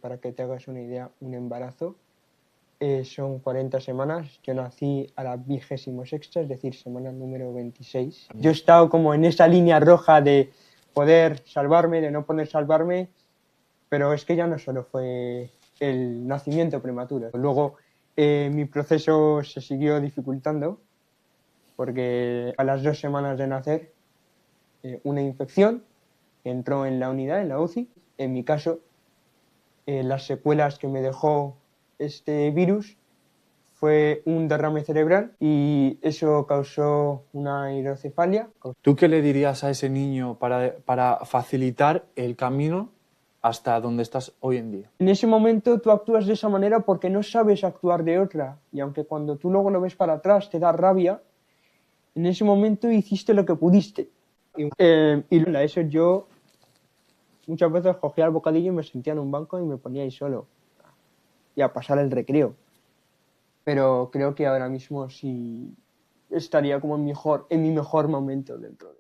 Para que te hagas una idea, un embarazo son 40 semanas. Yo nací a la 26ª, es decir, semana número 26. Yo he estado como en esa línea roja de poder salvarme, de no poder salvarme, pero es que ya no solo fue el nacimiento prematuro. Luego mi proceso se siguió dificultando porque a las 2 semanas de nacer una infección entró en la unidad, en la UCI. En mi caso, las secuelas que me dejó este virus fue un derrame cerebral y eso causó una hidrocefalia. ¿Tú qué le dirías a ese niño para facilitar el camino hasta donde estás hoy en día? En ese momento tú actúas de esa manera porque no sabes actuar de otra, y aunque cuando tú luego lo ves para atrás te da rabia, en ese momento hiciste lo que pudiste. Y a eso yo muchas veces cogía el bocadillo y me sentía en un banco y me ponía ahí solo y a pasar el recreo. Pero creo que ahora mismo sí estaría como en mi mejor momento dentro de...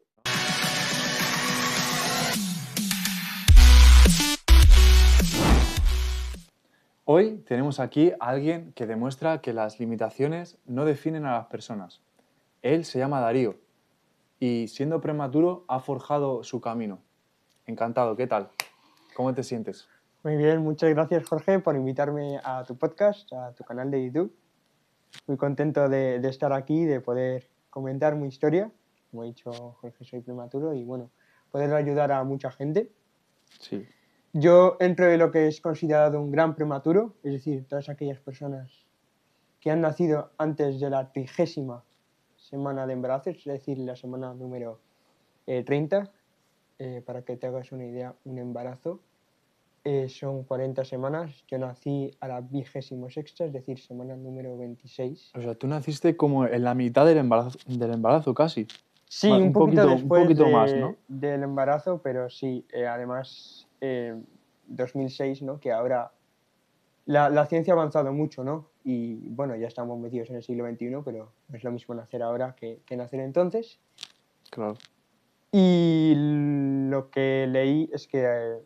Hoy tenemos aquí a alguien que demuestra que las limitaciones no definen a las personas. Él se llama Darío y siendo prematuro ha forjado su camino. Encantado, ¿qué tal? ¿Cómo te sientes? Muy bien, muchas gracias Jorge por invitarme a tu podcast, a tu canal de YouTube. Muy contento de estar aquí, de poder comentar mi historia. Como he dicho, Jorge, soy prematuro y bueno, poder ayudar a mucha gente. Sí. Yo entro en lo que es considerado un gran prematuro, es decir, todas aquellas personas que han nacido antes de la 30ª semana de embarazo, es decir, la semana número 30. Para que te hagas una idea, un embarazo son 40 semanas. Yo nací a la 26ª, es decir, semana número 26. O sea, tú naciste como en la mitad del embarazo casi. Sí, un poquito Un después poquito más, ¿no? del embarazo, pero sí, además 2006, ¿no? Que ahora la ciencia ha avanzado mucho, ¿no? Y bueno, ya estamos metidos en el siglo XXI, pero no es lo mismo nacer ahora que nacer entonces. Claro. Y lo que leí es que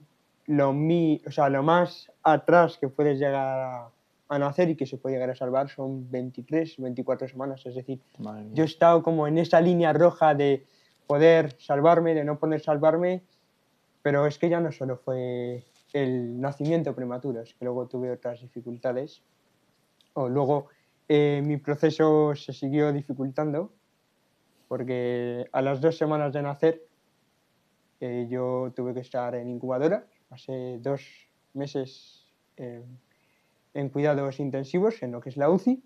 lo más atrás que puedes llegar a nacer y que se puede llegar a salvar son 23, 24 semanas. Es decir, Madre mía. yo he estado como en esa línea roja de poder salvarme, de no poder salvarme, pero es que ya no solo fue el nacimiento prematuro, es que luego tuve otras dificultades. Luego mi proceso se siguió dificultando porque a las 2 semanas de nacer yo tuve que estar en incubadora, pasé 2 meses en cuidados intensivos, en lo que es la UCI,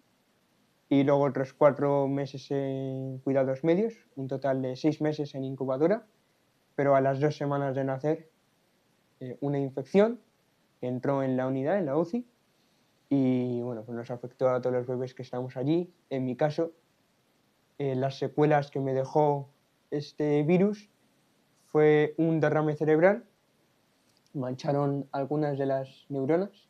y luego otros 4 meses en cuidados medios, un total de 6 meses en incubadora, pero a las 2 semanas de nacer una infección entró en la unidad, en la UCI, y bueno, pues nos afectó a todos los bebés que estábamos allí. En mi caso, las secuelas que me dejó este virus fue un derrame cerebral, mancharon algunas de las neuronas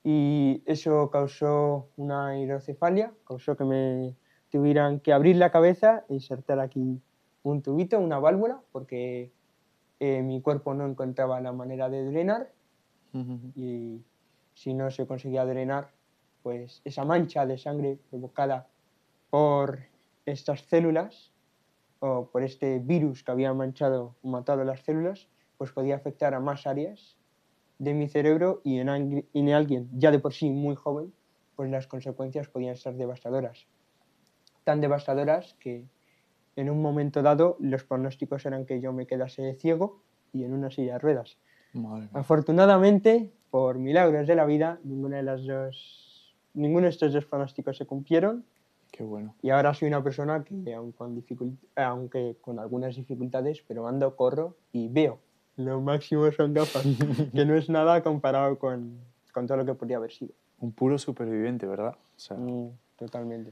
y eso causó una hidrocefalia, causó que me tuvieran que abrir la cabeza e insertar aquí un tubito, una válvula, porque mi cuerpo no encontraba la manera de drenar y si no se conseguía drenar, pues esa mancha de sangre provocada por estas células o por este virus que había matado las células, pues podía afectar a más áreas de mi cerebro y en alguien ya de por sí muy joven, pues las consecuencias podían ser devastadoras. Tan devastadoras que en un momento dado los pronósticos eran que yo me quedase ciego y en una silla de ruedas. Madre mía. Afortunadamente, por milagros de la vida, ninguno de estos 2 pronósticos se cumplieron. Qué bueno. Y ahora soy una persona que, aunque con algunas dificultades, pero ando, corro y veo. Lo máximo son gafas, que no es nada comparado con todo lo que podría haber sido. Un puro superviviente, ¿verdad? O sea, Totalmente.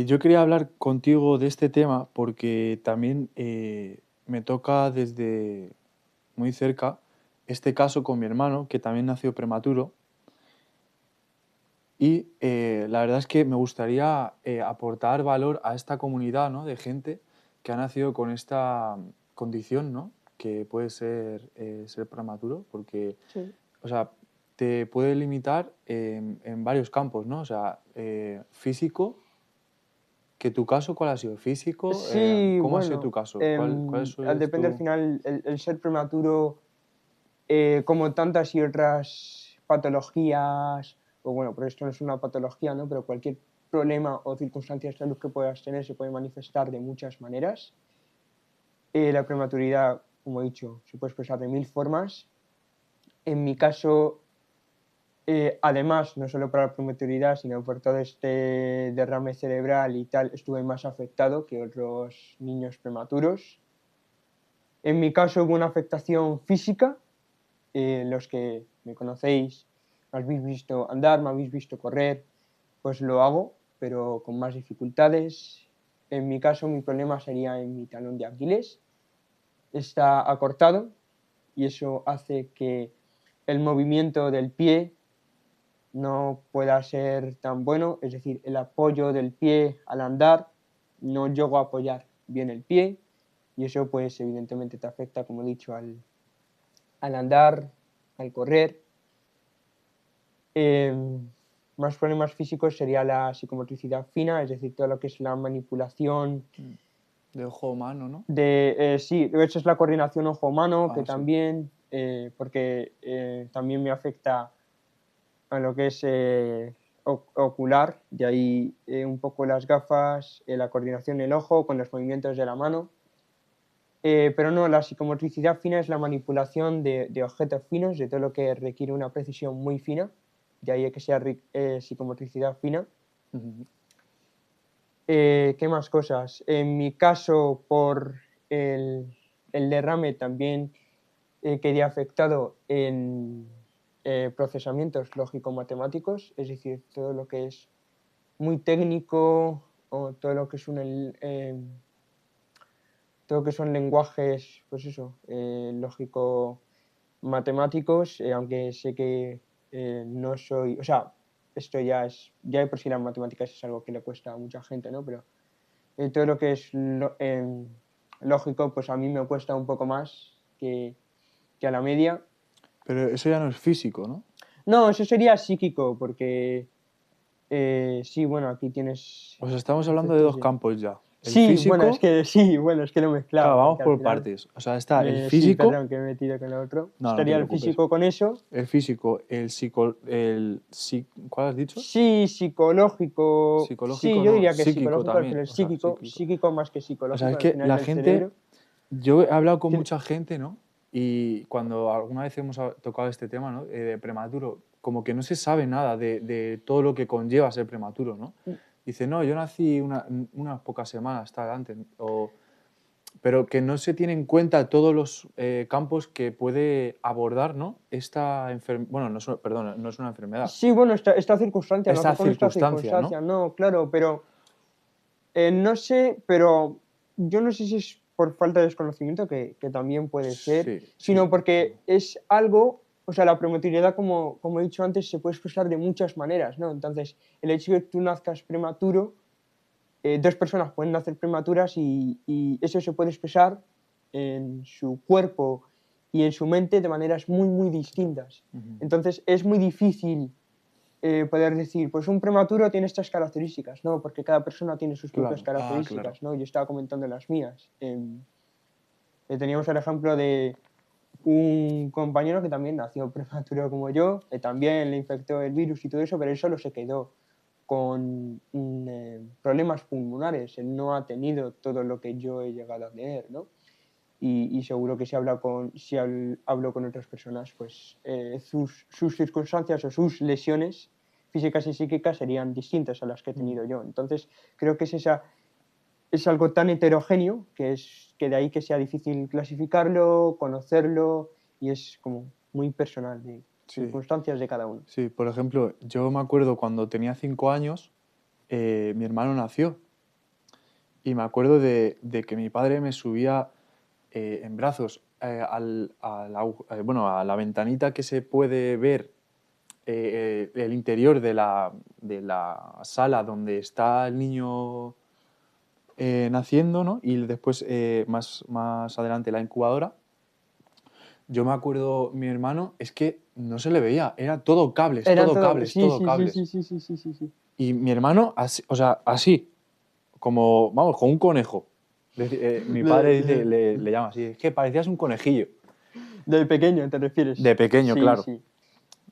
yo quería hablar contigo de este tema porque también me toca desde muy cerca este caso con mi hermano, que también nació prematuro. Y la verdad es que me gustaría aportar valor a esta comunidad, ¿no? De gente que ha nacido con esta condición, ¿no? que puede ser prematuro, porque, Sí. o sea, te puede limitar en varios campos, ¿no? O sea, físico, que tu caso, ¿cuál ha sido? ¿Físico? Sí, ¿Cómo ha sido tu bueno, caso? ¿Cuál es depende al tu...? final el ser prematuro, como tantas y otras patologías, o bueno, pero esto no es una patología, ¿no? Pero cualquier problema o circunstancia de salud que puedas tener se puede manifestar de muchas maneras. La prematuridad, como he dicho, se puede expresar de mil formas. En mi caso, además, no solo por la prematuridad, sino por todo este derrame cerebral y tal, estuve más afectado que otros niños prematuros. En mi caso hubo una afectación física. Los que me conocéis, me habéis visto andar, me habéis visto correr, pues lo hago, pero con más dificultades. En mi caso, mi problema sería en mi talón de Aquiles. Está acortado y eso hace que el movimiento del pie no pueda ser tan bueno, es decir, el apoyo del pie al andar, no llego a apoyar bien el pie y eso pues evidentemente te afecta, como he dicho, al andar, al correr. Más problemas físicos sería la psicomotricidad fina, es decir, todo lo que es la manipulación De ojo humano, ¿no? sí, de hecho es la coordinación ojo-mano, que Ah, sí. también, porque también me afecta a lo que es ocular, de ahí un poco las gafas, la coordinación del ojo con los movimientos de la mano. Pero no, la psicomotricidad fina es la manipulación de objetos finos, de todo lo que requiere una precisión muy fina, de ahí que sea psicomotricidad fina. Ujú. ¿Qué más cosas? En mi caso, por el derrame también quedé afectado en procesamientos lógico-matemáticos, es decir, todo lo que es muy técnico o todo lo que es todo lo que son lenguajes, pues eso, lógico-matemáticos, aunque sé que no soy, o sea, esto ya de por sí las matemáticas es algo que le cuesta a mucha gente, ¿no? Pero todo lo que es lógico, pues a mí me cuesta un poco más que a la media. Pero eso ya no es físico, ¿no? No, eso sería psíquico, porque sí, bueno, aquí tienes O sea, estamos hablando de efectos dos de... campos ya. El Sí, bueno, es físico, que sí, bueno, es que lo he claro, mezclado, vamos porque al por final partes. O sea, está el sí, físico, perdón, que me he metido con lo otro. no, no te Estaría el preocupes. físico con eso. El físico, ¿cuál has dicho? Sí, psicológico, sí, Psicológico, yo no, diría que psíquico psicológico, pero también, el o sea, psíquico, psíquico. psíquico más que O sea, psicológico, es al que final la del gente, cerebro. yo he hablado con Tiene- mucha gente, ¿no? Y cuando alguna vez hemos tocado este tema, ¿no? De prematuro, como que no se sabe nada de todo lo que conlleva ser prematuro, ¿no? Dice, no, yo nací unas pocas semanas, tal, antes, pero que no se tiene en cuenta todos los campos que puede abordar, ¿no? Esta enfermedad, bueno, no es, perdona, no es una enfermedad, Sí, bueno, esta circunstancia, esta nacer con esta circunstancia, ¿no? circunstancia, no, claro, pero no sé, pero yo no sé si es por falta de desconocimiento, que también puede ser, Sí, sí. sino porque es algo, o sea, la prematuridad, como he dicho antes, se puede expresar de muchas maneras, ¿no? Entonces, el hecho de que tú nazcas prematuro, dos personas pueden nacer prematuras y eso se puede expresar en su cuerpo y en su mente de maneras muy, muy distintas. Ujú. Entonces, es muy difícil poder decir, pues un prematuro tiene estas características, ¿no? Porque cada persona tiene sus propias Claro, ah, claro. características, ¿no? Yo estaba comentando las mías. Teníamos el ejemplo de un compañero que también nació prematuro como yo, también le infectó el virus y todo eso, pero él solo se quedó con problemas pulmonares. Él no ha tenido todo lo que yo he llegado a tener, ¿no? Y seguro que si hablo con otras personas, pues sus circunstancias o sus lesiones físicas y psíquicas serían distintas a las que he Mm. tenido yo. Entonces, creo que es algo tan heterogéneo que de ahí que sea difícil clasificarlo, conocerlo y es como muy personal de Sí, circunstancias de cada uno. sí. Por ejemplo, yo me acuerdo cuando tenía 5 años, mi hermano nació y me acuerdo de que mi padre me subía en brazos bueno, a la ventanita que se puede ver el interior de la sala donde está el niño naciendo, ¿no? Y después más adelante la incubadora. Yo me acuerdo, mi hermano, es que no se le veía, era todo cables, Eran todo todo, cables, sí, todo sí, sí, cables. sí, sí, sí, sí, sí, sí. Y mi hermano, así, o sea, así, como, vamos, con un conejo. Mi padre dice, le llama así, es que parecías un conejillo. De pequeño, ¿te refieres? De pequeño, Sí, claro. sí.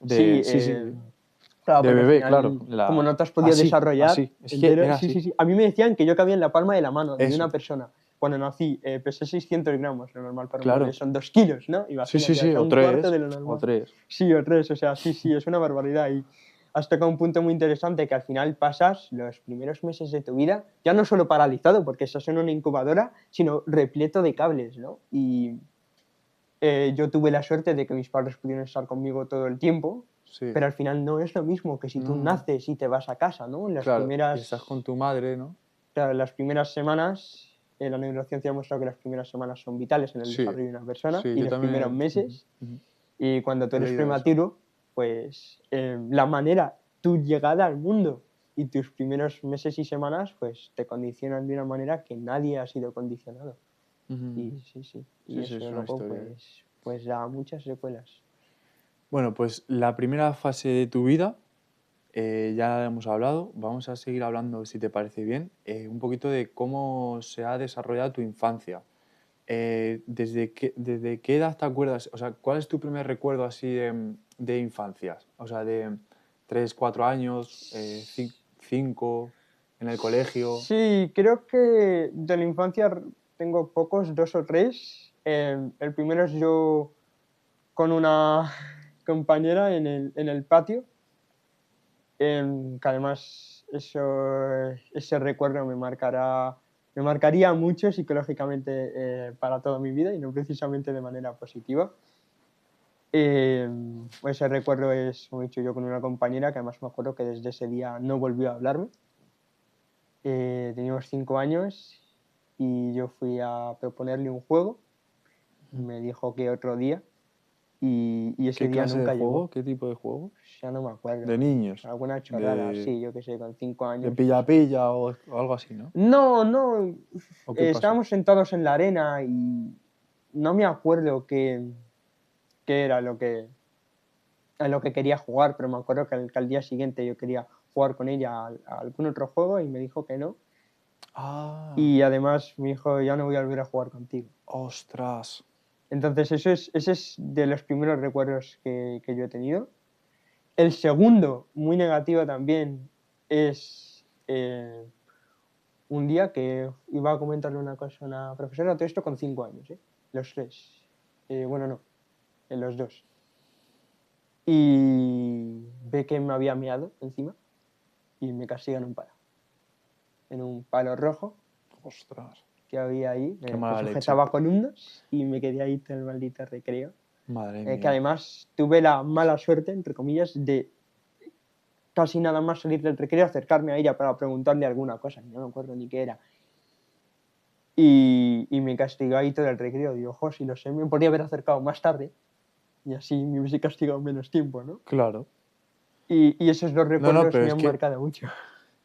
Sí, Sí, sí. claro, De porque al bebé, claro. final, como no te has podido Así, desarrollar así. Es que entero, era sí, sí, así. sí. A mí me decían que yo cabía en la palma de la mano de una Eso, persona. Cuando nací, pesé 600 gramos, lo normal para un bebé claro. son 2 kilos, ¿no? Sí, sí, Imagínate, o sí, sea, o un cuarto tres, de lo o normal. tres. Sí, o 3, o sea, sí, sí, es una barbaridad. Y has tocado un punto muy interesante que al final pasas los primeros meses de tu vida, ya no solo paralizado, porque estás en una incubadora, sino repleto de cables, ¿no? Y yo tuve la suerte de que mis padres pudieron estar conmigo todo el tiempo, Sí. pero al final no es lo mismo que si tú No, no. naces y te vas a casa, ¿no? Claro. Y estás con tu madre, ¿no? Claro, las primeras semanas, la neurociencia ha mostrado que las primeras semanas son vitales en el Sí. desarrollo de una persona Sí, y yo los primeros también meses. ujú, Y cuando tú he eres leído eso. prematuro, pues la manera, tu llegada al mundo y tus primeros meses y semanas, pues te condicionan de una manera que nadie ha sido condicionado. Ujú. Y sí, sí. Y Sí, sí, es eso una luego, historia. pues da muchas secuelas. Bueno, pues la primera fase de tu vida ya la hemos hablado. Vamos a seguir hablando, si te parece bien, un poquito de cómo se ha desarrollado tu infancia. ¿Desde qué edad te acuerdas? O sea, ¿cuál es tu primer recuerdo así de infancia? O sea, de 3, 4 años, 5, en el colegio. Sí, creo que de la infancia tengo pocos, dos o tres. El primero es yo con una compañera en el patio, que además ese recuerdo me marcaría mucho psicológicamente para toda mi vida y no precisamente de manera positiva. Ese recuerdo es, como he dicho, yo con una compañera que además me acuerdo que desde ese día no volvió a hablarme. Teníamos 5 años y yo fui a proponerle un juego. Me dijo que otro día y ese ¿Qué día clase de nunca juego? llegó. ¿Qué tipo de juego? Ya no me De acuerdo. niños. Alguna chorrada, De, sí, yo qué sé, con cinco de años. Pues. pilla-pilla o algo así, ¿no? No, no. ¿O qué pasó? Estábamos sentados en la arena y no me acuerdo qué era a lo que quería jugar, pero me acuerdo que al día siguiente yo quería jugar con ella a algún otro juego y me dijo que no. Ah, Y además me dijo, ya no voy a volver a jugar contigo. ostras. Entonces, ese es de los primeros recuerdos que yo he tenido. El segundo, muy negativo también, es un día que iba a comentarle una cosa a una profesora, todo esto con 5 años, ¿eh? Los tres. Bueno, no, en los dos. Y ve que me había meado encima y me castiga en un palo rojo Ostras. que había ahí, Qué que mala leche. sujetaba columnas y me quedé ahí todo el maldito recreo. Madre Que mía. además tuve la mala suerte, entre comillas, de casi nada más salir del recreo, acercarme a ella para preguntarle alguna cosa, no me acuerdo ni qué era. Y me castigó ahí todo el recreo. Digo, ojo, si lo sé, me podría haber acercado más tarde y así me hubiese castigado menos tiempo, ¿no? Claro. Y esos dos No, no, recuerdos pero me han marcado mucho.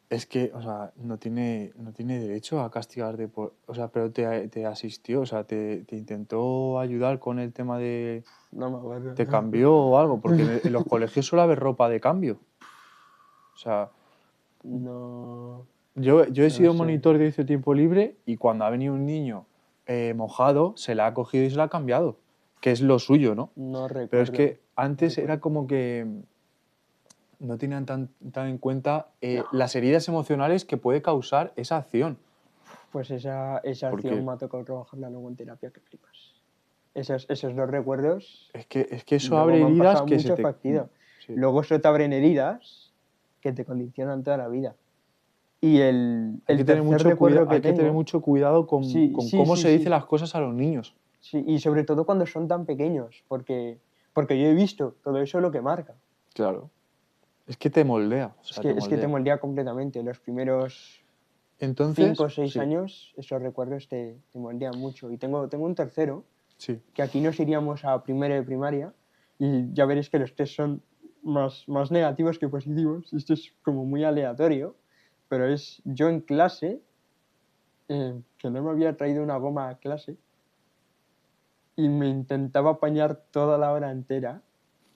es que, o sea, no tiene derecho a castigarte por, o sea, pero te asistió, o sea, te intentó ayudar con el tema de, No me acuerdo. te cambió o algo, porque en los colegios suele haber ropa de cambio. O sea, No, yo he no lo sido sé. monitor de ese tiempo libre y cuando ha venido un niño mojado, se la ha cogido y se la ha cambiado, que es lo suyo, ¿no? No Pero es recuerdo. que No antes era recuerdo. como que no tenían tan en cuenta las heridas emocionales que puede causar esa acción. Pues esa acción Porque me ha tocado trabajarla luego en terapia que flipas. Esos dos recuerdos es que eso luego abre me han heridas pasado que se mucho te... fastidio. Sí. Luego eso te abren heridas que te condicionan toda la vida. Y el tercer recuerdo que Hay que tener tengo, mucho cuidado sí, con sí, cómo sí, se dicen sí, las cosas a los niños. sí, y sobre todo cuando son tan pequeños, porque yo he visto todo eso lo que marca. Claro. Es que te moldea, o sea, te Es que te moldea. moldea completamente. Los primeros cinco Entonces, o seis sí, años, esos recuerdos te moldean mucho. Y tengo un tercero, sí. que aquí nos iríamos a primero de primaria, y ya veréis que los tres son más negativos que positivos. Esto es como muy aleatorio, pero es yo en clase, que no me había traído una goma a clase, y me intentaba apañar toda la hora entera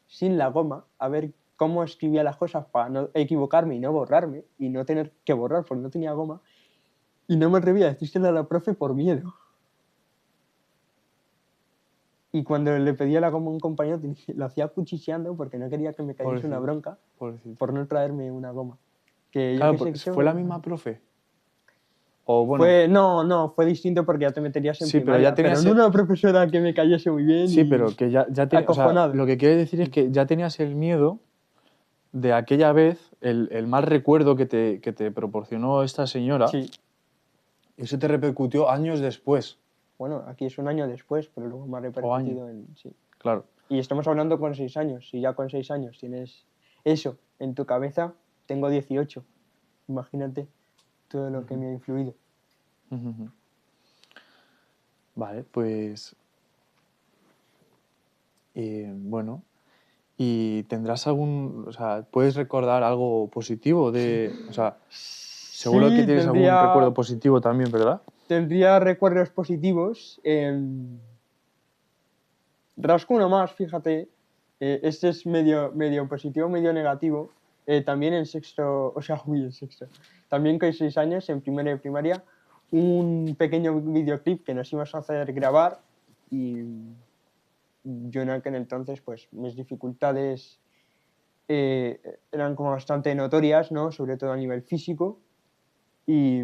sin la goma a ver cómo escribía las cosas para no equivocarme y no borrarme y no tener que borrar porque no tenía goma y no me atrevía a decírselo a la profe por miedo. Y cuando le pedía la goma a un compañero lo hacía cuchicheando porque no quería que me cayese una Pobrecito, bronca pobrecito. por no traerme una goma. Que yo Claro, qué sé, ¿fue la misma profe? O bueno, no, fue distinto porque ya te meterías en sí, pero ya primaria, pero tenías, no una profesora que me cayese muy bien sí, y pero que ya tenía, o sea, acojonado. lo que quiere decir es que ya tenías el miedo de aquella vez, el mal recuerdo que te proporcionó esta señora, Sí, y eso te repercutió años después, bueno, aquí es un año después, pero luego me ha o años, repercutido en... Sí. claro. Y estamos hablando con 6 años. Si ya con 6 años tienes eso en tu cabeza, tengo 18. Imagínate todo lo que me ha influido. Ujú. Vale, pues bueno, ¿y tendrás algún, o sea, puedes recordar algo positivo de, o sea, seguro que Sí, tienes algún recuerdo positivo también, ¿verdad? tendría recuerdos positivos. Rasco uno más, fíjate. Este es medio positivo, medio negativo. También en sexto, o sea, uy, en sexto. También con 6 años, en primero de primaria, un pequeño videoclip que nos íbamos a hacer grabar y yo en aquel entonces, pues mis dificultades eran como bastante notorias, ¿no? Sobre todo a nivel físico y,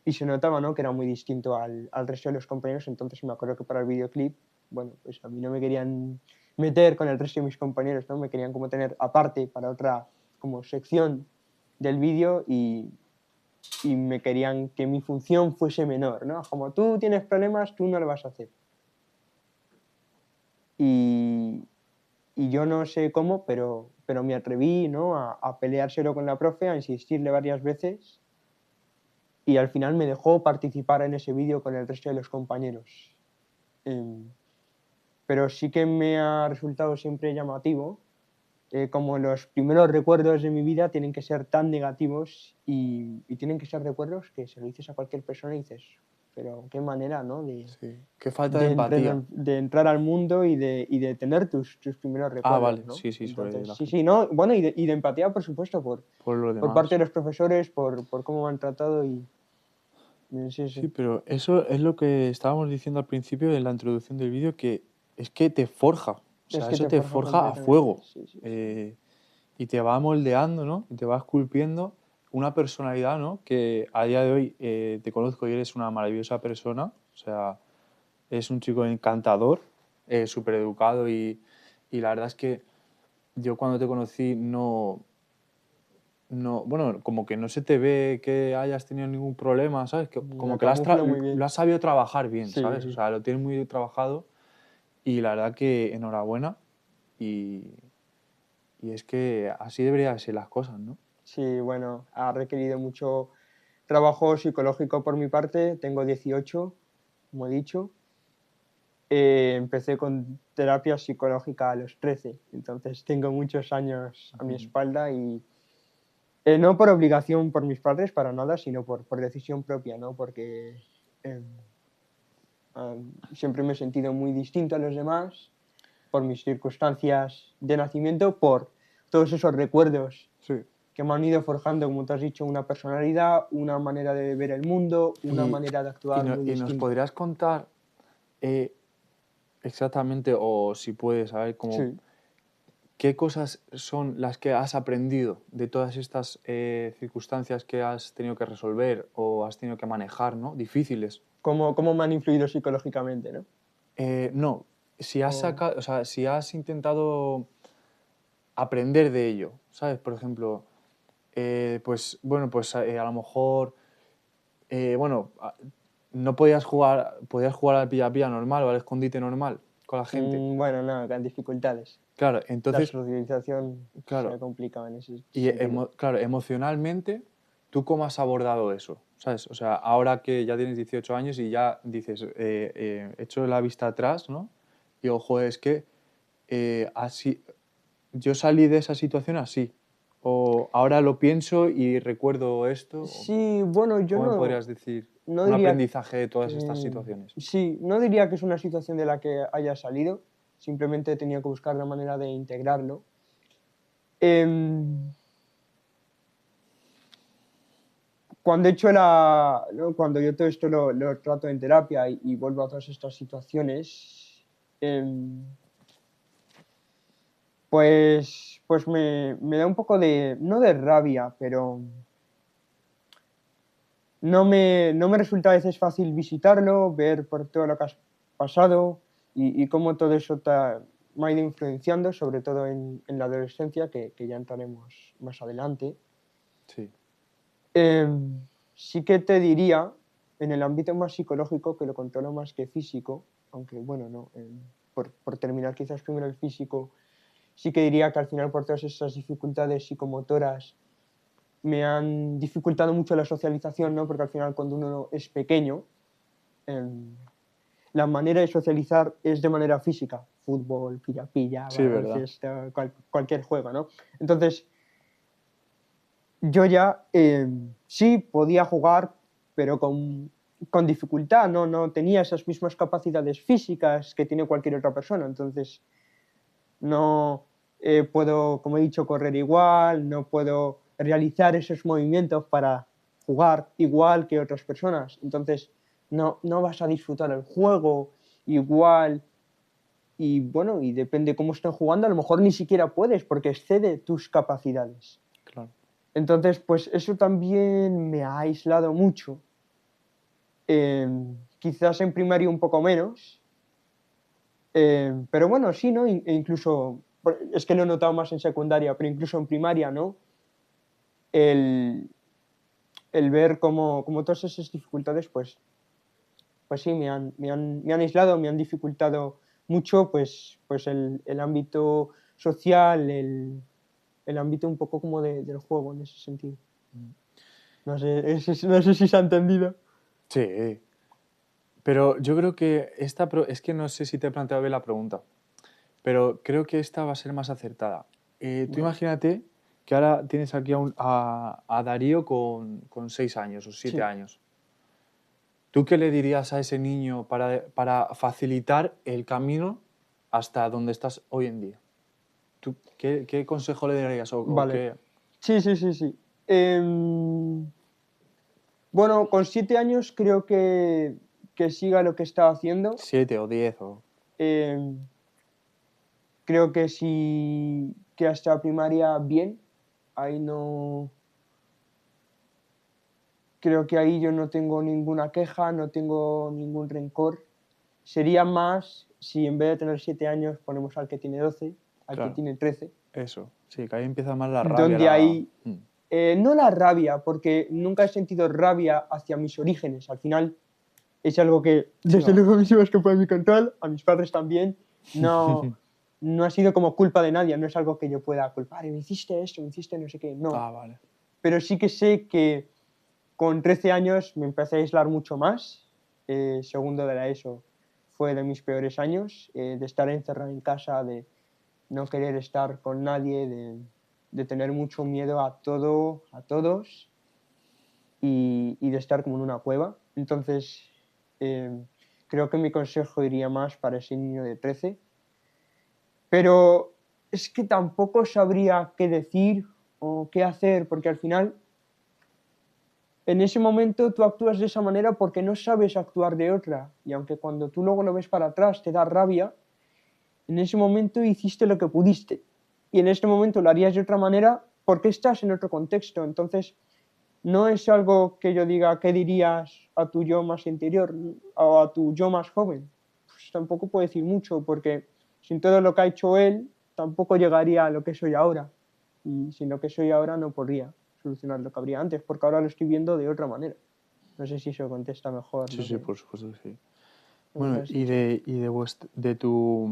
y se notaba, ¿no? Que era muy distinto al resto de los compañeros, entonces me acuerdo que para el videoclip, bueno, pues a mí no me querían meter con el resto de mis compañeros, ¿no? Me querían como tener aparte para otra como sección del vídeo y me querían que mi función fuese menor, ¿no? Como tú tienes problemas, tú no lo vas a hacer. Y, y yo no sé cómo, pero me atreví, ¿no? A peleárselo con la profe, a insistirle varias veces y al final me dejó participar en ese vídeo con el resto de los compañeros. Em, pero sí que me ha resultado siempre llamativo como los primeros recuerdos de mi vida tienen que ser tan negativos y tienen que ser recuerdos que se lo dices a cualquier persona y dices, pero qué manera, ¿no? Sí. Qué falta de empatía. De entrar al mundo y de tener tus primeros Ah, recuerdos, vale, ¿no? sí, sí, sobre Entonces, la sí, gente, sí, ¿no? Bueno, y de empatía, por supuesto, por los por parte demás. de los profesores, por cómo me han tratado y sí, Sí, sí. pero eso es lo que estábamos diciendo al principio en la introducción del vídeo, que es que te forja, o Es sea, que eso te te forja forja a completamente, fuego sí, sí, sí. eh, y te va moldeando, ¿no? Y te va esculpiendo una personalidad, ¿no? Que a día de hoy te conozco y eres una maravillosa persona, o sea, eres un chico encantador, súper educado y la verdad es que yo cuando te conocí no, bueno, como que no se te ve que hayas tenido ningún problema, ¿sabes? Que, como Lo que camufla muy lo bien. has sabido trabajar bien, ¿sabes? O Sí, sea, lo tienes muy trabajado y la verdad que enhorabuena y, y es que así deberían ser las cosas, ¿no? sí, bueno, ha requerido mucho trabajo psicológico por mi parte. Tengo 18, como he dicho. Empecé con terapia psicológica a los 13, entonces tengo muchos años a mi Ujú. espalda y no por obligación por mis padres para nada, sino por decisión propia, ¿no? Porque eh, siempre me he sentido muy distinto a los demás por mis circunstancias de nacimiento, por todos esos recuerdos Sí. que me han ido forjando, como te has dicho, una personalidad, una manera de ver el mundo, una Y, manera de actuar muy y nos distinta. podrías contar eh, exactamente, o si puedes, saber cómo, Sí. qué cosas son las que has aprendido de todas estas circunstancias que has tenido que resolver o has tenido que manejar, ¿no? Difíciles. Cómo me han influido psicológicamente, ¿no? No, si has O, sacado, o sea, si has intentado aprender de ello, ¿sabes? Por ejemplo, pues bueno, pues a lo mejor, bueno, no podías jugar al pilla-pilla normal o al escondite normal con la gente. bueno, no, con dificultades. Claro, La entonces, socialización se claro, ha complicado en ese y sentido. claro, emocionalmente, ¿tú cómo has abordado eso? ¿Sabes? O sea, ahora que ya tienes 18 años y ya dices, echo la vista atrás, ¿no? Y ojo, es que así, yo salí de esa situación así. o ahora lo pienso y recuerdo esto. Sí, bueno, yo ¿Cómo me no, podrías decir no un diría aprendizaje de todas estas que... situaciones? Sí, no diría que es una situación de la que haya salido, simplemente he tenido que buscar la manera de integrarlo. Em, Cuando he hecho ¿no? Cuando yo todo esto lo trato en terapia y vuelvo a todas estas situaciones, em, pues me da un poco de, no de rabia, pero no me resulta a veces fácil visitarlo, ver por todo lo que has pasado y cómo todo eso me ha ido influenciando, sobre todo en la adolescencia, que ya entraremos más adelante. Sí, Sí que te diría, en el ámbito más psicológico, que lo controlo más que físico, aunque bueno, no, por terminar quizás primero el físico, sí que diría que al final por todas esas dificultades psicomotoras me han dificultado mucho la socialización, ¿no? Porque al final cuando uno es pequeño, em, la manera de socializar es de manera física, fútbol, pilla-pilla, sí, verdad. baloncesto, cualquier juego, ¿no? Entonces, yo ya sí podía jugar, pero con dificultad, no tenía esas mismas capacidades físicas que tiene cualquier otra persona. Entonces, no puedo, como he dicho, correr igual, no puedo realizar esos movimientos para jugar igual que otras personas. Entonces, no vas a disfrutar el juego igual. Y bueno, y depende cómo estén jugando, a lo mejor ni siquiera puedes porque excede tus capacidades. Claro. Entonces, pues eso también me ha aislado mucho. Quizás en primaria un poco menos, pero bueno, sí, ¿no? E incluso, es que lo he notado más en secundaria, pero incluso en primaria, ¿no? El, el ver cómo todas esas dificultades, pues sí, me han aislado, me han dificultado mucho, pues el ámbito social, el ámbito un poco como del juego en ese sentido. No sé, no sé si se ha entendido. Sí, pero yo creo que es que no sé si te he planteado bien la pregunta, pero creo que esta va a ser más acertada. Tú Vale. imagínate que ahora tienes aquí a Darío con 6 años o 7 Sí. años. ¿Tú qué le dirías a ese niño para facilitar el camino hasta donde estás hoy en día? ¿Tú qué consejo le darías o Vale. qué? Sí, sí, sí, sí. Bueno, con 7 años creo que siga lo que está haciendo. 7 o 10 o... Em, Creo que sí, que hasta primaria bien. Ahí no. Creo que ahí yo no tengo ninguna queja, no tengo ningún rencor. Sería más si en vez de tener 7 años ponemos al que tiene 12, al que Claro, tiene 13, eso. Sí, que ahí empieza más la rabia, donde la... ahí Mm, no la rabia, porque nunca he sentido rabia hacia mis orígenes. Al final es algo que, desde no. luego, a mí se me escapó de mi control, a mis padres también. No, no ha sido como culpa de nadie, no es algo que yo pueda culpar. Me hiciste esto, me hiciste no sé qué. No. Ah, vale. Pero sí que sé que con 13 años me empecé a aislar mucho más. Segundo de la ESO fue de mis peores años, de estar encerrado en casa, de no querer estar con nadie, de tener mucho miedo a todo, a todos y de estar como en una cueva. Entonces, eh, creo que mi consejo iría más para ese niño de 13, pero es que tampoco sabría qué decir o qué hacer, porque al final, en ese momento tú actúas de esa manera porque no sabes actuar de otra, y aunque cuando tú luego lo ves para atrás te da rabia, en ese momento hiciste lo que pudiste, y en este momento lo harías de otra manera porque estás en otro contexto. Entonces, no es algo que yo diga qué dirías a tu yo más interior o a tu yo más joven. Pues tampoco puedo decir mucho porque sin todo lo que ha hecho él tampoco llegaría a lo que soy ahora. Y sin lo que soy ahora no podría solucionar lo que habría antes porque ahora lo estoy viendo de otra manera. No sé si eso contesta mejor Sí, lo sí, que, por supuesto que sí. lo que Bueno, has dicho. de tu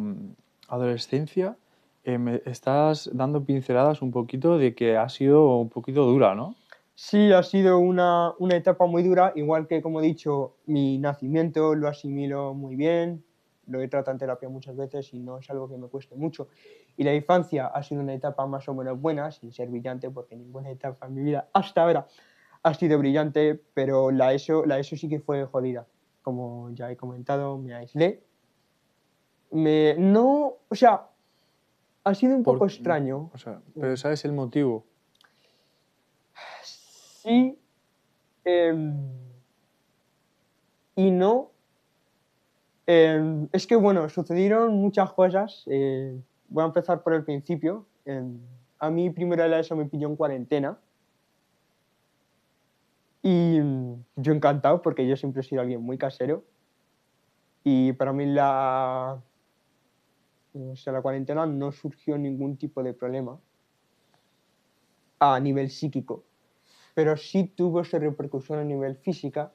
adolescencia, me estás dando pinceladas un poquito de que ha sido un poquito dura, ¿no? Sí, ha sido una etapa muy dura, igual que, como he dicho, mi nacimiento lo asimilo muy bien, lo he tratado en terapia muchas veces y no es algo que me cueste mucho. Y la infancia ha sido una etapa más o menos buena, sin ser brillante, porque ninguna etapa en mi vida hasta ahora ha sido brillante, pero la ESO sí que fue jodida. Como ya he comentado, me aislé. No, o sea, ha sido un poco extraño. O sea, pero ¿sabes el motivo? Sí, y no. Es que, bueno, sucedieron muchas cosas. Voy a empezar por el principio. A mí primero de la ESO me pilló en cuarentena. Y yo encantado porque yo siempre he sido alguien muy casero. Y para mí la cuarentena no surgió ningún tipo de problema a nivel psíquico. Pero sí tuvo su repercusión a nivel física.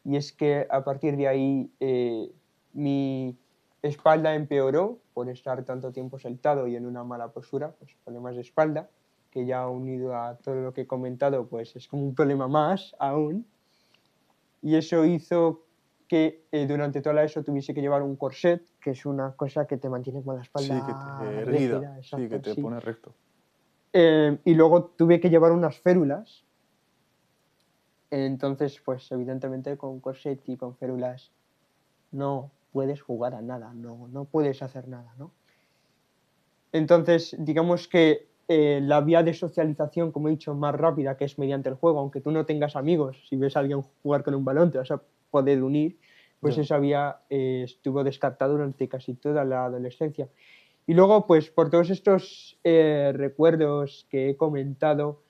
Y es que a partir de ahí mi espalda empeoró por estar tanto tiempo sentado y en una mala postura, pues problemas de espalda, que ya unido a todo lo que he comentado, pues es como un problema más aún. Y eso hizo que durante toda la ESO tuviese que llevar un corset, que es una cosa que te mantiene con la Sí, que espalda te erguida, rígida, sí, que exacto, te sí. pone recto. Y luego tuve que llevar unas férulas. Entonces, pues evidentemente con corset y con férulas no puedes jugar a nada, no puedes hacer nada, ¿no? Entonces, digamos que la vía de socialización, como he dicho, más rápida, que es mediante el juego, aunque tú no tengas amigos, si ves a alguien jugar con un balón, te vas a poder unir, pues Ya. esa vía estuvo descartada durante casi toda la adolescencia. Y luego, pues por todos estos recuerdos que he comentado,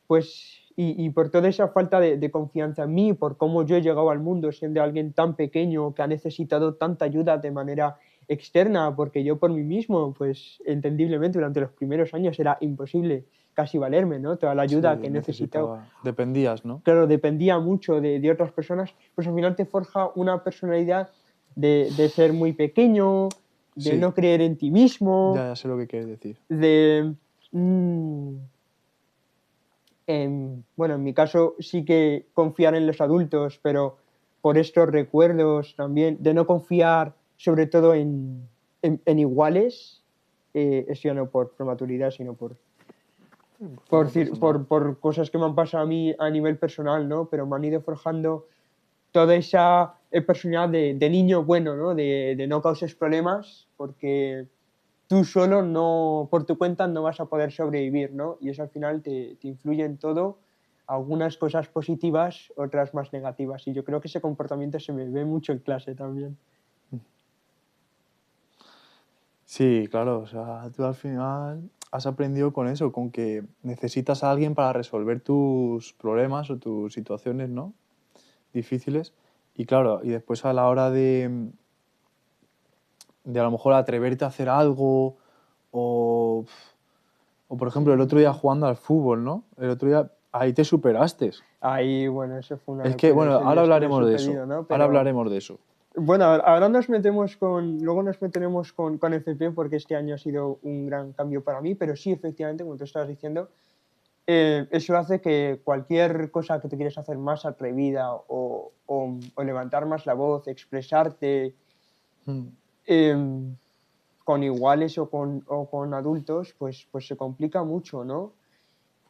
pues y por toda esa falta de confianza en mí, por cómo yo he llegado al mundo siendo alguien tan pequeño que ha necesitado tanta ayuda de manera externa, porque yo por mí mismo, pues entendiblemente durante los primeros años era imposible casi valerme, ¿no? Toda la Sí, ayuda que he necesitado, dependías, ¿no? claro, dependía mucho de otras personas, pues al final te forja una personalidad de ser muy pequeño, de Sí, no creer en ti mismo, ya sé lo que quieres decir. de... mm, bueno, en mi caso sí que confiar en los adultos, pero por estos recuerdos también, de no confiar sobre todo en iguales, eso ya no por prematuridad, sino Forma personal. por cosas que me han pasado a mí a nivel personal, ¿no? Pero me han ido forjando toda esa personalidad de niño bueno, ¿no? De no causes problemas, porque tú solo no, por tu cuenta no vas a poder sobrevivir, ¿no? Y eso al final te influye en todo, algunas cosas positivas, otras más negativas. Y yo creo que ese comportamiento se me ve mucho en clase también. Sí, claro, o sea, tú al final has aprendido con eso, con que necesitas a alguien para resolver tus problemas o tus situaciones, ¿no? Difíciles. Y claro, y después a la hora de a lo mejor atreverte a hacer algo o, o por ejemplo, el otro día jugando al fútbol, ¿no? El otro día ahí te superaste. Ahí, bueno, eso fue una Es que, locura bueno, ese ahora día estar en hablaremos su de eso. pedido, ¿no? Ahora Pero hablaremos de eso. bueno, ahora luego nos meteremos con FP porque este año ha sido un gran cambio para mí, pero sí, efectivamente, como tú estabas diciendo, eso hace que cualquier cosa que tú quieres hacer más atrevida o levantar más la voz, expresarte Mm. em, con iguales o con adultos, pues se complica mucho, ¿no?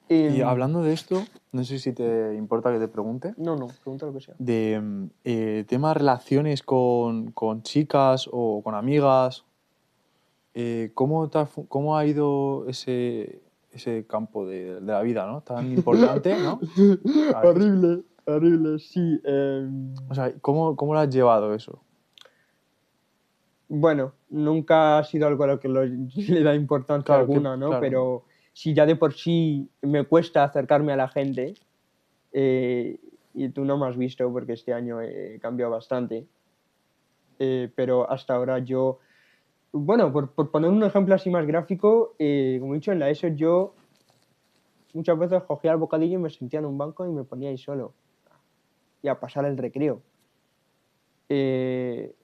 Y Em, hablando de esto, no sé si te importa que te pregunte, no, pregunta lo que sea. de tema relaciones con chicas o con amigas, ¿cómo ha ido ese campo de la vida, ¿no? Tan importante, ¿no? Para ti. Horrible, horrible, sí. O sea, ¿cómo lo has llevado eso? Bueno, nunca ha sido algo a lo que le da importancia Claro, alguna, ¿no? claro, no. Pero si ya de por sí me cuesta acercarme a la gente, eh, y tú no me has visto porque este año he cambiado bastante, pero hasta ahora yo, bueno, por poner un ejemplo así más gráfico, como he dicho en la ESO, yo muchas veces cogía el bocadillo y me sentía en un banco y me ponía ahí solo y a pasar el recreo. Eh,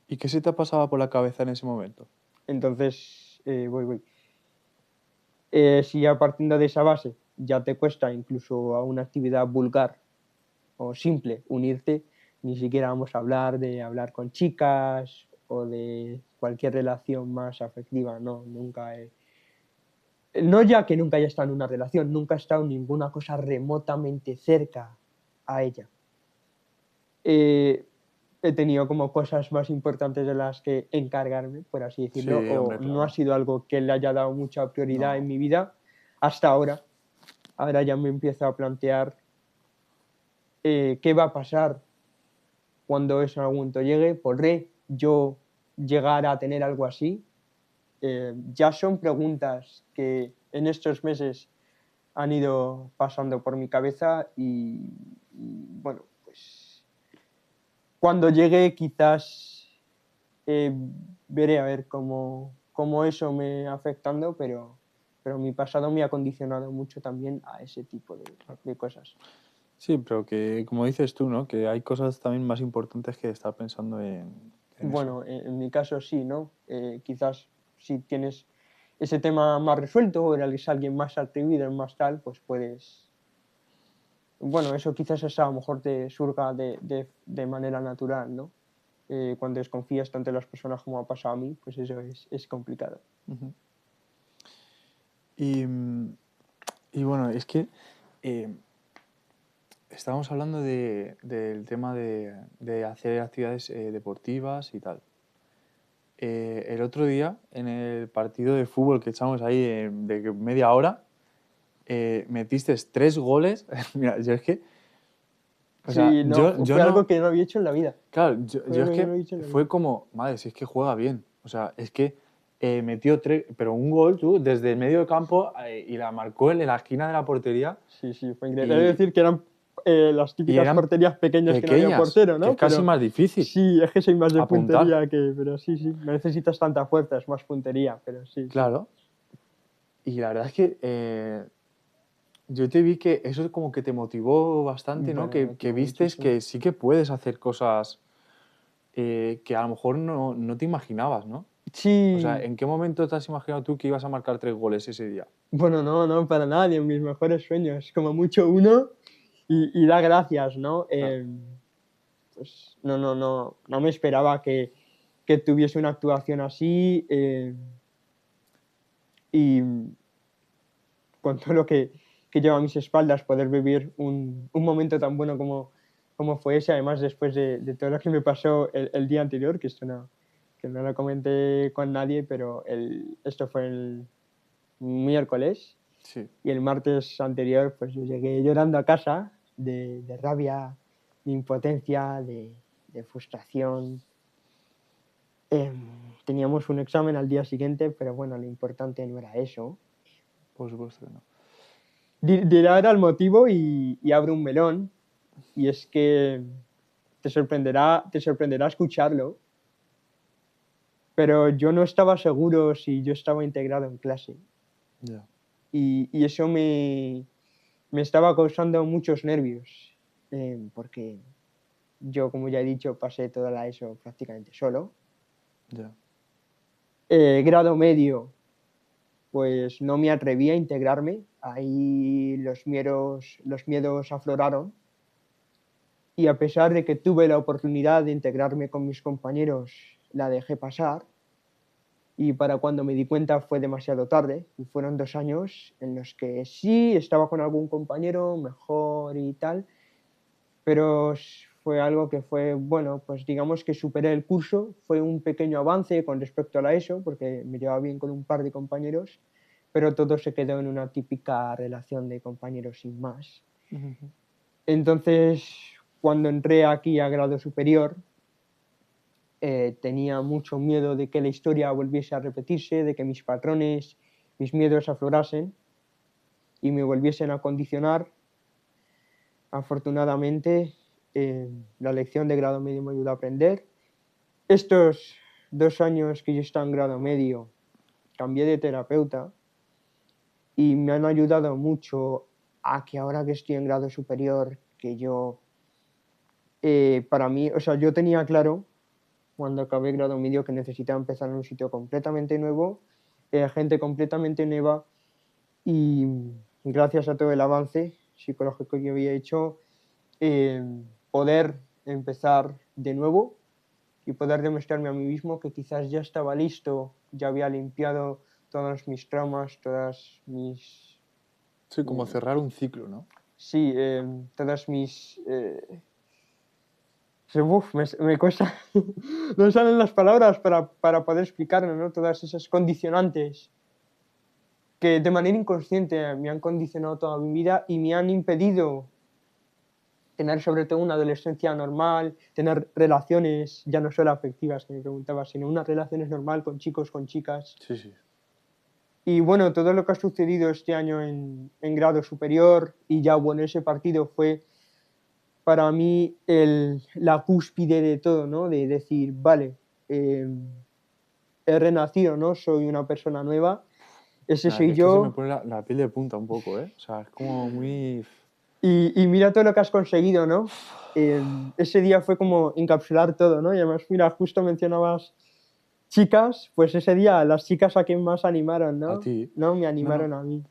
¿Y qué se te pasaba por la cabeza en ese momento? entonces, voy. Si ya partiendo de esa base ya te cuesta incluso a una actividad vulgar o simple unirte, ni siquiera vamos a hablar de hablar con chicas o de cualquier relación más afectiva, no, nunca he... No ya que nunca haya estado en una relación, nunca he estado en ninguna cosa remotamente cerca a ella. He tenido como cosas más importantes de las que encargarme, por así decirlo, Sí, o hombre, no ha claro. sido algo que le haya dado mucha prioridad en No. mi vida hasta ahora. Ahora ya me empiezo a plantear qué va a pasar cuando ese momento llegue. ¿Podré yo llegar a tener algo así? Ya son preguntas que en estos meses han ido pasando por mi cabeza y bueno, pues cuando llegue quizás eh, veré a ver cómo eso me afectando, pero mi pasado me ha condicionado mucho también a ese tipo de cosas. Sí, pero que, como dices tú, ¿no? Que hay cosas también más importantes que estar pensando en eso. Bueno, en mi caso sí, ¿no? Quizás si tienes ese tema más resuelto o eres alguien más atrevido, más tal, pues puedes... Bueno, eso quizás a lo mejor te surja de manera natural, ¿no? Cuando desconfías tanto de las personas como ha pasado a mí, pues eso es complicado. Ujú. Y, y bueno, es que eh, estábamos hablando del tema de hacer actividades deportivas y tal. El otro día, en el partido de fútbol que echamos ahí de media hora, metiste 3 goles. Mira, yo es que, o sea, Sí, no, yo fue algo no, que no había hecho en la vida. claro, Fue yo es algo que no que había hecho en la vida. fue como, madre, si es que juega bien. O sea, es que metió 3, pero un gol tú desde el medio de campo y la marcó en la esquina de la portería Sí, sí, fue increíble. Es y, decir, que eran las y típicas eran porterías pequeñas que no había pequeñas, portero, que es ¿no? casi Pero más difícil sí, es que soy más de apuntar, puntería que... Pero sí, sí, no necesitas tanta fuerza, es más puntería, pero sí, sí. claro. Y la verdad es que yo te vi que eso es como que te motivó bastante, ¿no? Bueno, me Que motivó vistes muchísimo. que sí que puedes hacer cosas que a lo mejor no te imaginabas, ¿no? O sea, Sí, ¿en qué momento te has imaginado tú que ibas a marcar 3 goles ese día? bueno, no, no, para nadie, en mis mejores sueños, como mucho uno y da gracias, ¿no? Claro. Pues no, no, no, no me esperaba que tuviese una actuación así y con todo lo que lleva a mis espaldas, poder vivir un momento tan bueno como fue ese, además después de todo lo que me pasó el día anterior, que no lo comenté con nadie, pero esto fue el miércoles Sí, y el martes anterior pues yo llegué llorando a casa de rabia, de impotencia, de frustración. Teníamos un examen al día siguiente, pero bueno, lo importante no era eso. por supuesto que no. Dirá ahora el motivo y abre un melón, y es que te sorprenderá escucharlo, pero yo no estaba seguro si yo estaba integrado en clase Ya, y eso me estaba causando muchos nervios, porque yo, como ya he dicho, pasé toda la ESO prácticamente solo. ya, Grado medio, pues no me atreví a integrarme, ahí los miedos afloraron y a pesar de que tuve la oportunidad de integrarme con mis compañeros, la dejé pasar y para cuando me di cuenta fue demasiado tarde y fueron 2 años en los que sí estaba con algún compañero mejor y tal, pero fue algo que fue, bueno, pues digamos que superé el curso, fue un pequeño avance con respecto a la ESO porque me llevaba bien con un par de compañeros, pero todo se quedó en una típica relación de compañeros sin más. ujú, Entonces, cuando entré aquí a grado superior, tenía mucho miedo de que la historia volviese a repetirse, de que mis patrones, mis miedos aflorasen y me volviesen a condicionar. Afortunadamente, la lección de grado medio me ayudó a aprender. Estos 2 años que yo estaba en grado medio, cambié de terapeuta y me han ayudado mucho a que ahora que estoy en grado superior, que yo, para mí, o sea, yo tenía claro cuando acabé grado medio que necesitaba empezar en un sitio completamente nuevo, gente completamente nueva y gracias a todo el avance psicológico que había hecho, poder empezar de nuevo y poder demostrarme a mí mismo que quizás ya estaba listo, ya había limpiado todos mis traumas, todas mis... Sí, como cerrar un ciclo, ¿no? Sí, todas mis... me cuesta, no me salen las palabras para poder explicarlo, ¿no? Todas esas condicionantes que de manera inconsciente me han condicionado toda mi vida y me han impedido tener sobre todo una adolescencia normal, tener relaciones ya no solo afectivas, que me preguntaba, sino unas relaciones normal con chicos, con chicas. Sí, sí. Y bueno, todo lo que ha sucedido este año en grado superior y ya bueno, ese partido fue para mí la cúspide de todo, ¿no? De decir, vale, he renacido, ¿no? Soy una persona nueva, ese Nada, soy que es que se me yo. pone la piel de punta un poco, ¿eh? O sea, es como muy... Y mira todo lo que has conseguido, ¿no? Ese día fue como encapsular todo, ¿no? Y además, mira, justo mencionabas chicas, pues ese día las chicas a quien más animaron, A ¿no? ti. No, me No, no. animaron a mí.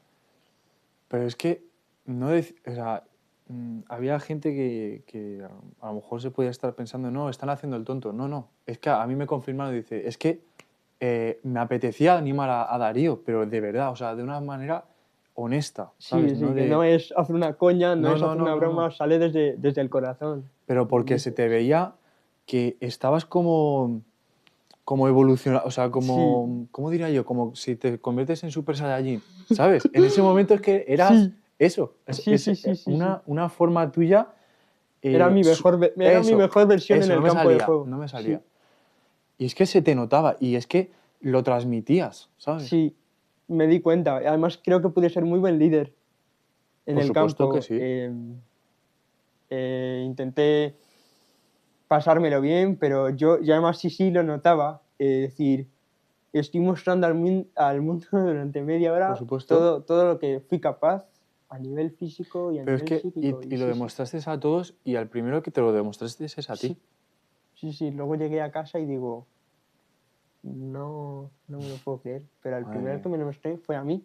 Pero es que no o sea, había gente que a lo mejor se podía estar pensando, no, están haciendo el tonto. No, no. Es que a mí me confirmaron, dice, es que me apetecía animar a Darío, pero de verdad, o sea, de una manera honesta, ¿sabes? Sí, No sí, que no es hacer una coña, no no, es no, hacer no, una no, no. broma, sale desde el corazón. Pero Bien porque se te dices. veía que estabas como evolucionado, o sea, Sí, como, ¿cómo diría yo? Como si te conviertes en Super Saiyajin, ¿sabes? En ese momento es que eras sí, eso, sí, sí, sí, sí, sí. una forma tuya, Era era mi eso, mejor versión en eso, el campo de juego. no me salía. Sí, Y es que se te notaba, y es que lo transmitías, ¿sabes? sí, me di cuenta. Además, creo que pude ser muy buen líder en Por el supuesto que campo. sí, Intenté pasármelo bien, pero yo ya además sí lo notaba. Es decir, estoy mostrando al mundo durante media por hora supuesto. todo lo que fui capaz a nivel físico y a Pero es nivel que, psíquico. Y y lo sí, sí, demostraste a todos, y al primero que te lo demostraste es a ti. sí, sí, sí. Luego llegué a casa y digo, no, no me lo puedo creer, pero el Madre primero que mía. me lo mostré fue a mí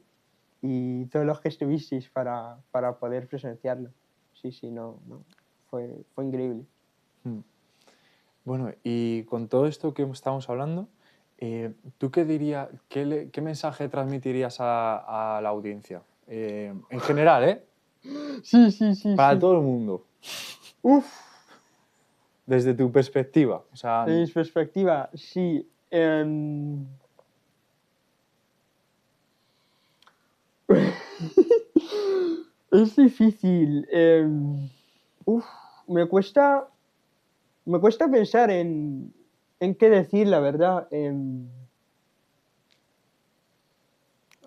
y todos los que estuvisteis para poder presenciarlo. Sí, sí, no, no. Fue increíble. Mm. Bueno, y con todo esto que estamos hablando, ¿tú qué dirías, qué mensaje transmitirías a la audiencia? En general, ¿eh? Sí, sí, sí, Para sí. todo el mundo, Uf, desde tu perspectiva. O sea, de mi perspectiva, sí. Es difícil. Uf, me cuesta, me cuesta pensar en qué decir, la verdad.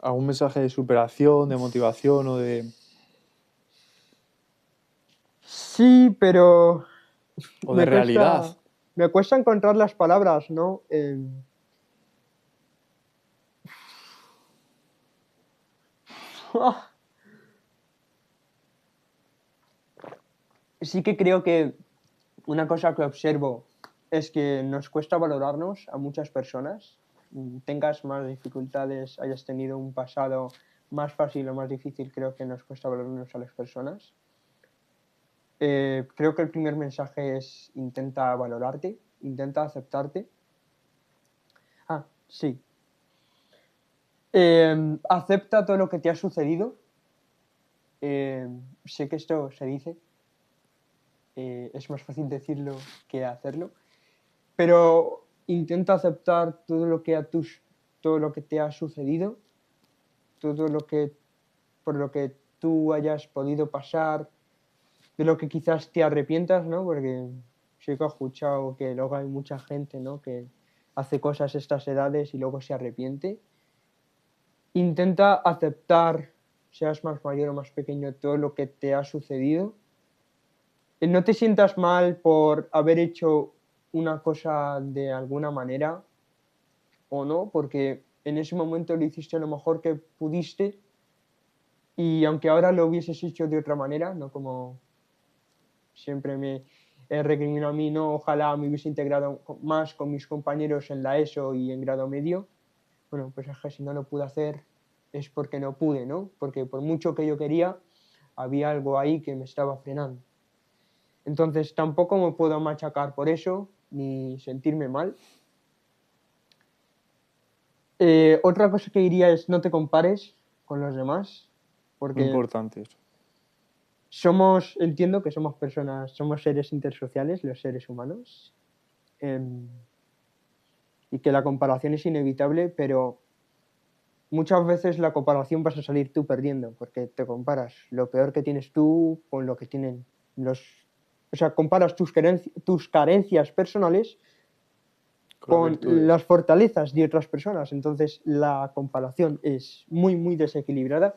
algún mensaje de superación, de motivación o Sí, pero o de realidad. me cuesta encontrar las palabras, ¿no? Sí que creo que una cosa que observo es que nos cuesta valorarnos a muchas personas. Tengas más dificultades, hayas tenido un pasado más fácil o más difícil, creo que nos cuesta valorarnos a las personas. Creo que el primer mensaje es intenta valorarte, intenta aceptarte. Ah, sí. Acepta todo lo que te ha sucedido. Sé que esto se dice, es más fácil decirlo que hacerlo, pero intenta aceptar todo lo que te ha sucedido, todo lo que por lo que tú hayas podido pasar, de lo que quizás te arrepientas, ¿no? Porque sí que he escuchado que luego hay mucha gente, ¿no? Que hace cosas a estas edades y luego se arrepiente. Intenta aceptar, seas más mayor o más pequeño, todo lo que te ha sucedido. No te sientas mal por haber hecho una cosa de alguna manera o no, porque en ese momento lo hiciste lo mejor que pudiste y aunque ahora lo hubieses hecho de otra manera, no como siempre me recrimino a mí, no, ojalá me hubiese integrado más con mis compañeros en la ESO y en grado medio. Bueno, pues es que si no lo pude hacer es porque no pude, ¿no? Porque por mucho que yo quería, había algo ahí que me estaba frenando. Entonces tampoco me puedo machacar por eso, ni sentirme mal. Otra cosa que diría es no te compares con los demás, Muy porque importante eso. entiendo que somos personas, somos seres intersociales, los seres humanos, y que la comparación es inevitable, pero muchas veces la comparación vas a salir tú perdiendo, porque te comparas lo peor que tienes tú con lo que tienen los... O sea, comparas tus carencias personales Con las con virtudes. las fortalezas de otras personas. Entonces la comparación es muy, muy desequilibrada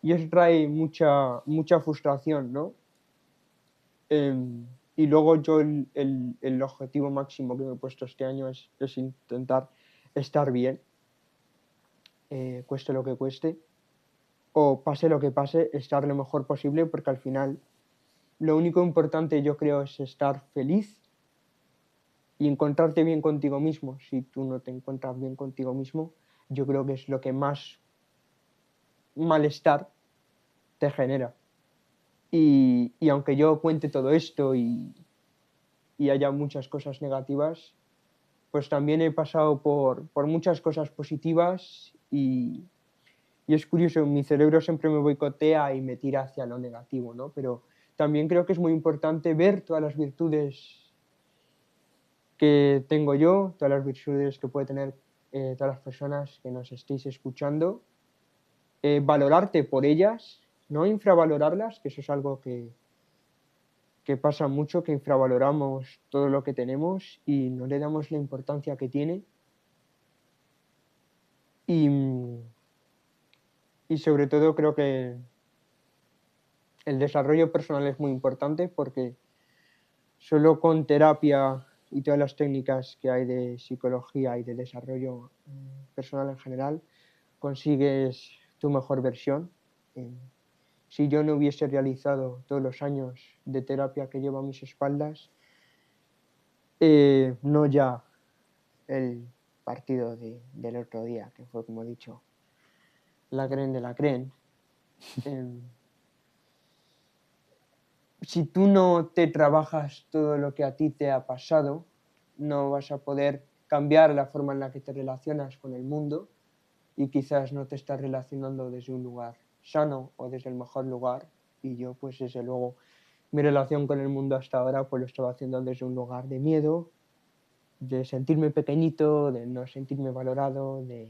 y eso trae mucha frustración, ¿no? Y luego yo el objetivo máximo que me he puesto este año es intentar estar bien, cueste lo que cueste, o pase lo que pase, estar lo mejor posible, porque al final lo único importante yo creo es estar feliz y encontrarte bien contigo mismo. Si tú no te encuentras bien contigo mismo, yo creo que es lo que más malestar te genera. Y aunque yo cuente todo esto y haya muchas cosas negativas, pues también he pasado por muchas cosas positivas y es curioso, mi cerebro siempre me boicotea y me tira hacia lo negativo, ¿no? Pero también creo que es muy importante ver todas las virtudes que tengo yo, todas las virtudes que puede tener todas las personas que nos estéis escuchando, valorarte por ellas, no infravalorarlas, que eso es algo que pasa mucho, que infravaloramos todo lo que tenemos y no le damos la importancia que tiene. Y, y sobre todo creo que el desarrollo personal es muy importante porque solo con terapia y todas las técnicas que hay de psicología y de desarrollo personal en general, consigues tu mejor versión. Si yo no hubiese realizado todos los años de terapia que llevo a mis espaldas, no ya el partido del otro día, que fue, como he dicho, la creen de la creen. Eh, si tú no te trabajas todo lo que a ti te ha pasado, no vas a poder cambiar la forma en la que te relacionas con el mundo y quizás no te estás relacionando desde un lugar sano o desde el mejor lugar. Y yo, pues desde luego, mi relación con el mundo hasta ahora pues lo estaba haciendo desde un lugar de miedo, de sentirme pequeñito, de no sentirme valorado, de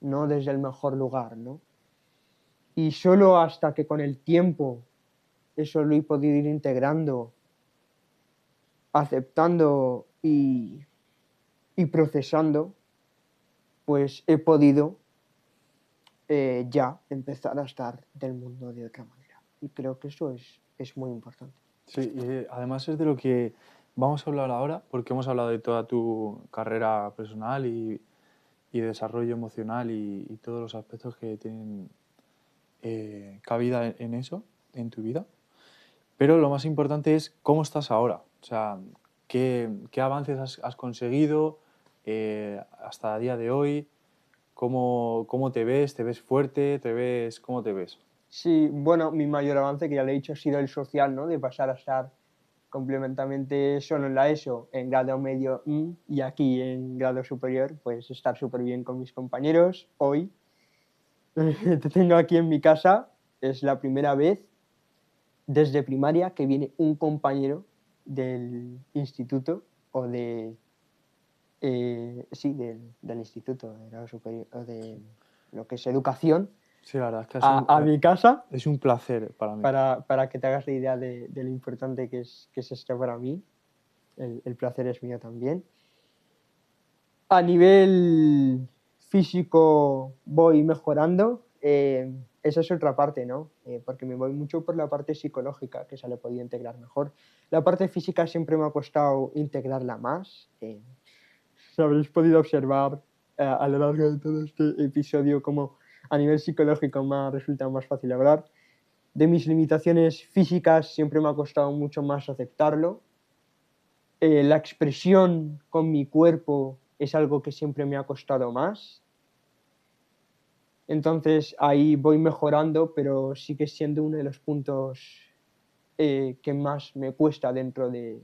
no desde el mejor lugar, ¿no? Y solo hasta que con el tiempo eso lo he podido ir integrando, aceptando y procesando, pues he podido ya empezar a estar del mundo de otra manera. Y creo que eso es muy importante. Sí, y además es de lo que vamos a hablar ahora, porque hemos hablado de toda tu carrera personal y desarrollo emocional y todos los aspectos que tienen cabida en eso, en tu vida. Pero lo más importante es cómo estás ahora. O sea, qué avances has conseguido hasta el día de hoy, cómo te ves, fuerte, cómo te ves. Sí, bueno, mi mayor avance, que ya le he dicho, ha sido el social, ¿no? De pasar a estar complementamente solo en la ESO, en grado medio y aquí en grado superior, pues estar súper bien con mis compañeros. Hoy te tengo aquí en mi casa, es la primera vez desde primaria que viene un compañero del instituto o sí, del instituto de grado superior, o de lo que es educación, Sí, la verdad es que a mi casa es un placer para mí. para que te hagas la idea de lo importante que es esto para mí. El placer es mío también. A nivel físico voy mejorando. Esa es otra parte, ¿no? Porque me voy mucho por la parte psicológica, que se le podía integrar mejor. La parte física siempre me ha costado integrarla más. Habréis podido observar a lo largo de todo este episodio cómo a nivel psicológico me ha resultado más fácil hablar. De mis limitaciones físicas siempre me ha costado mucho más aceptarlo. La expresión con mi cuerpo es algo que siempre me ha costado más. Entonces ahí voy mejorando, pero sigue siendo uno de los puntos que más me cuesta dentro de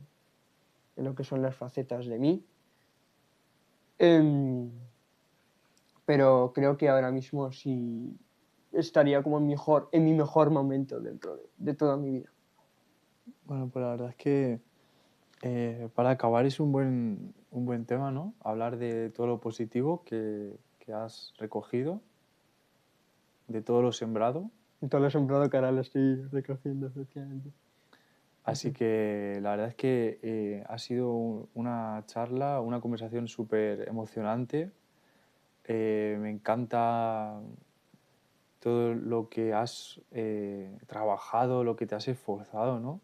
lo que son las facetas de mí. Em, pero creo que ahora mismo sí estaría como en mi mejor momento dentro de toda mi vida. Bueno, pues la verdad es que para acabar es un buen tema, ¿no? Hablar de todo lo positivo que has recogido, de todo lo sembrado. En todo lo sembrado que ahora lo estoy recogiendo, efectivamente. Así que la verdad es que ha sido una charla, una conversación súper emocionante. Me encanta todo lo que has trabajado, lo que te has esforzado, ¿no?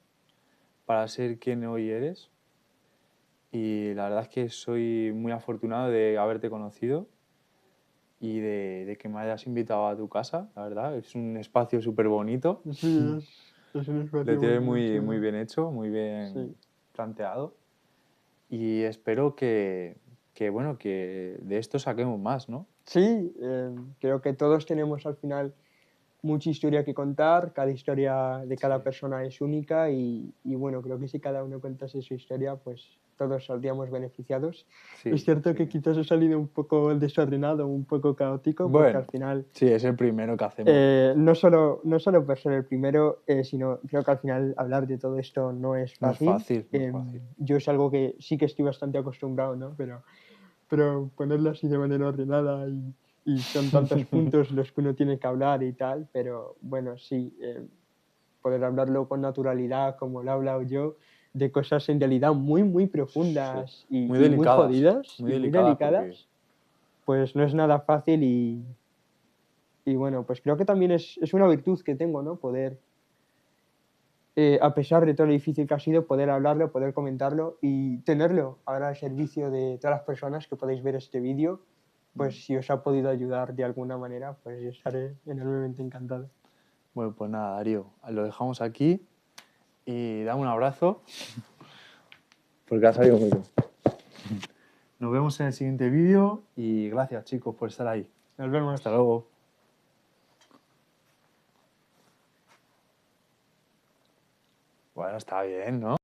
Para ser quien hoy eres. Y la verdad es que soy muy afortunado de haberte conocido y de que me hayas invitado a tu casa, la verdad. Es un espacio súper bonito. Sí, es un Lo espacio tienes muy muy chulo. bien hecho, muy Sí. bien planteado. Y espero bueno, que de esto saquemos más, ¿no? Sí, creo que todos tenemos al final mucha historia que contar, cada historia de cada Sí, persona es única y bueno, creo que si cada uno contase su historia, pues todos saldríamos beneficiados. Es sí, cierto sí. que quizás he salido un poco desordenado, un poco caótico, porque al Bueno, final sí, es el primero que hacemos. no solo por ser el primero, sino creo que al final hablar de todo esto no es No es fácil. fácil, no es fácil. Yo es algo que sí que estoy bastante acostumbrado, ¿no? Pero ponerlo así de manera ordenada y son tantos puntos los que uno tiene que hablar y tal, pero bueno, sí, poder hablarlo con naturalidad, como lo he hablado yo, de cosas en realidad muy, muy Sí. profundas Muy y muy jodidas muy y muy delicadas porque delicadas, pues no es nada fácil y bueno, pues creo que también es una virtud que tengo, ¿no? Poder, a pesar de todo lo difícil que ha sido, poder hablarlo, poder comentarlo y tenerlo ahora al servicio de todas las personas que podéis ver este vídeo, pues si os ha podido ayudar de alguna manera, pues yo estaré enormemente encantado. bueno, pues nada, Darío, lo dejamos aquí y dame un abrazo porque ha salido muy bien. Nos vemos en el siguiente vídeo y gracias, chicos, por estar ahí. Nos vemos. Hasta luego. Bueno, está bien, ¿no?